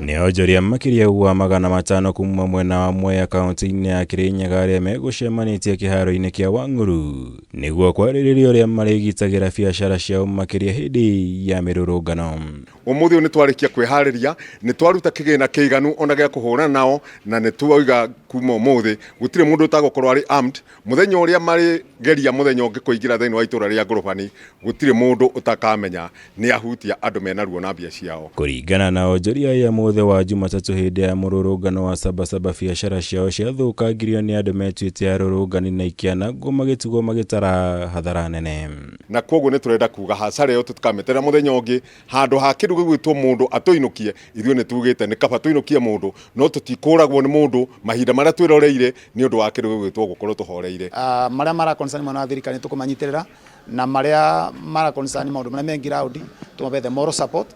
Nĩ onjoria makiria wa 500 kuma mwena wa Mwea kaunti-inĩ ya Kirinyaga arĩa megũcemanĩtie kĩharo-inĩ kĩa Wang'uru nĩguo kwarĩrĩria ũrĩa marĩgitagĩra biacara ciao makĩria hĩndĩ ya mĩrũrũngano. Ũmũthĩ nĩ twarĩkia kwĩharĩria, nĩ twaruta kĩgĩna kĩiganu ona gĩa kũhũrana nao, na nĩ tuoiga kuma ũmũthĩ gũtirĩ mũndũ ũtagũkorwo arĩ armed. Mũthenya ũrĩa marĩgeria mũthenya ũngĩ kũingĩra thĩinĩ wa itũra rĩa Ngorobani, gũtirĩ mũndũ ũtakamenya nĩ ahutia andũ mena ruo na mbia ciao. Kũringana na onjoria aya mũthĩ wa Jumatatũ hĩndĩ ya mũrũrũngano wa Sabasaba, biacara ciao ciathũkangirio nĩ andũ metuĩte arũrũngani na ikĩanangwo magĩtugwo magĩtara hathara nene. Na koguo nĩ tũrenda kuga hacara ĩyo tũtikameterera mũthenya ũngĩ, handũ ha kĩndũ gĩgwĩtwo mũndũ atũinũkie, ithuĩ nĩ tugĩte nĩ kaba tũinũkie mũndũ, no tũtikũragwo nĩ mũndũ mahinda marĩa twĩroreire nĩ ũndũ wa kĩndũ gĩgwĩtwo gũkorwo tũhoreire. Marĩa mara concern mwana wa thirikari tũkũmanyitĩrĩra, na marĩa mara concern maũndũ marĩa mengi round tũmabethe moral support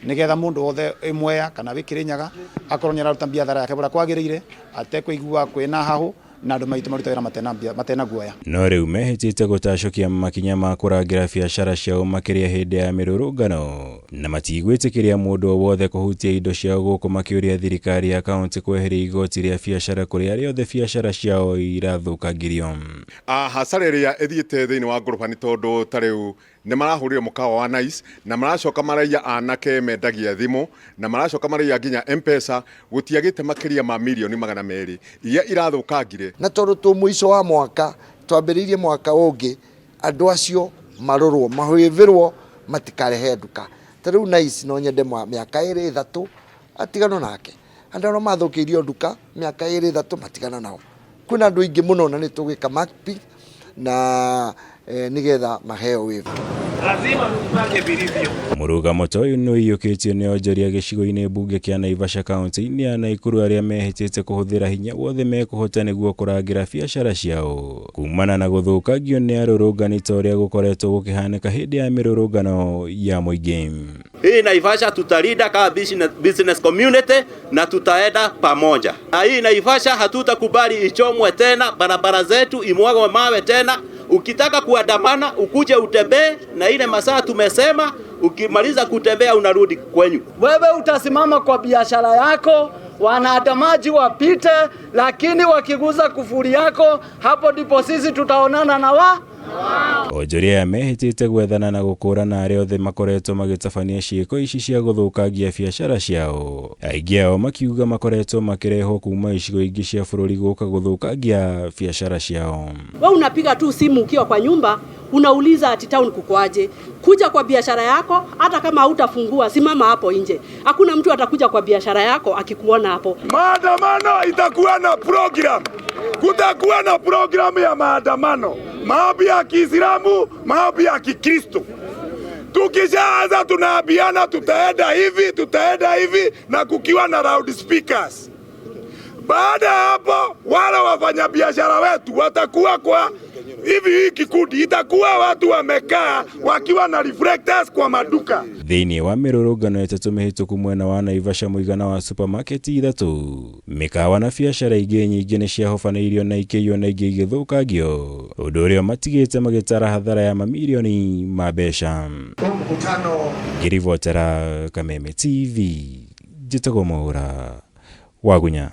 nigetha mundu wothe Mwea kana wĩ Kirinyaga akorwo nĩ araruta biathara yake bora kwagĩrĩire, atekũigua kwĩna hahu na andũ maitũ marutagĩra matena guoya. No rĩu mehĩtĩte gũtacũkia makinya ma kũrangĩra biacara ciao makĩria hĩndĩ ya mĩrũrũngano, na matigwĩtĩkĩria mũndũ o wothe kũhutia indo ciao, gũkũ makĩũria thirikari ya kaunti kweheria igoti rĩa biacara kũrĩ arĩa othe biacara ciao irathũkangirio. Hacara ĩrĩa ĩthiĩte thĩinĩ wa Ngorobani tondũ ta rĩu nĩ marahũrire mũkawa wa Nice, na maracoka maraiya anake mendagia thimũ, na maracoka maraiya nginya M-Pesa, gũtiagĩte makĩria ma milioni 200 iria irathũkangire. Na tondũ tũ mũico wa mwaka twambĩrĩirie mwaka ũngĩ, andũ acio marũrwo mahũĩvĩrwo matikarehe nduka. Ta rĩu Nice no nyende mĩaka 2-3 atigano nake, andũ arĩa mathũkĩirio nduka mĩaka 2-3 matigana nao. Kwĩna andũ aingĩ mũno na nĩ tũgwĩka mapi na nigetha maheo wĩra. Mũrũgamo ta ũyũ nĩ ũiyũkĩtio nĩ onjoria gĩcigo-inĩ mbunge kĩa Naivasha kaunti-inĩ ya Naikuru arĩa mehĩtĩte kũhũthĩra hinya wothe mekũhota nĩguo kũrangĩra biacara ciao kumana na gũthũkangio nĩ arũrũngani ta ũrĩa gũkoretwo gũkĩhanĩka hĩndĩ ya mĩrũrũngano ya mũingĩ. Hii Naivasha tutalinda kama business community na tutaenda pamoja. Na hii Naivasha hatutakubali ichomwe tena, barabara zetu imwagwe mawe tena. Ukitaka kuandamana ukuje utembee, na ile masaa tumesema ukimaliza kutembea unarudi kwenyu. Wewe utasimama kwa biashara yako, wanaandamaji wapite, lakini wakiguza kufuri yako, hapo ndipo sisi tutaonana na onjoria mehĩtĩte gwethana na gũkũrana arĩa othe makoretwo magĩtabania ciĩko ici cia gũthũkangia biacara ciao. Aingĩ ao makiuga makoretwo makĩrehwo kuma icigo ingĩ cia bũrũri gũka gũthũkangia biacara ciao. Wewe unapiga tu simu ukiwa kwa nyumba, unauliza ati town kukoaje. Kuja kwa biashara yako, hata kama hutafungua, simama hapo nje. Hakuna mtu atakuja kwa biashara yako akikuona hapo. Maandamano itakuwa na program. Kutakuwa na programu ya maandamano, maombi ya Kiislamu, maombi ya Kikristo. Tukishaanza tunaambiana tutaenda hivi na kukiwa na loudspeakers. Baada ya hapo wale wafanyabiashara wetu watakuwa kwa hivi kikundi, itakuwa watu wamekaa wakiwa na reflectors kwa maduka. Thĩinĩ wa mĩrũrũngano ĩtatũ mĩhĩtũku mwena wa Naivasha, mũigana wa supermarket 3, mĩkawa na biacara ingĩ nyingĩ nĩ ciahobanĩirio na ikĩiywo na ingĩ igĩthũkangio, ũndũ ũrĩa matigĩte magĩtara hathara ya mamirioni ma mbeca. Ngĩribotera Kameme TV, njĩtagwo Mwaũra Wagunya.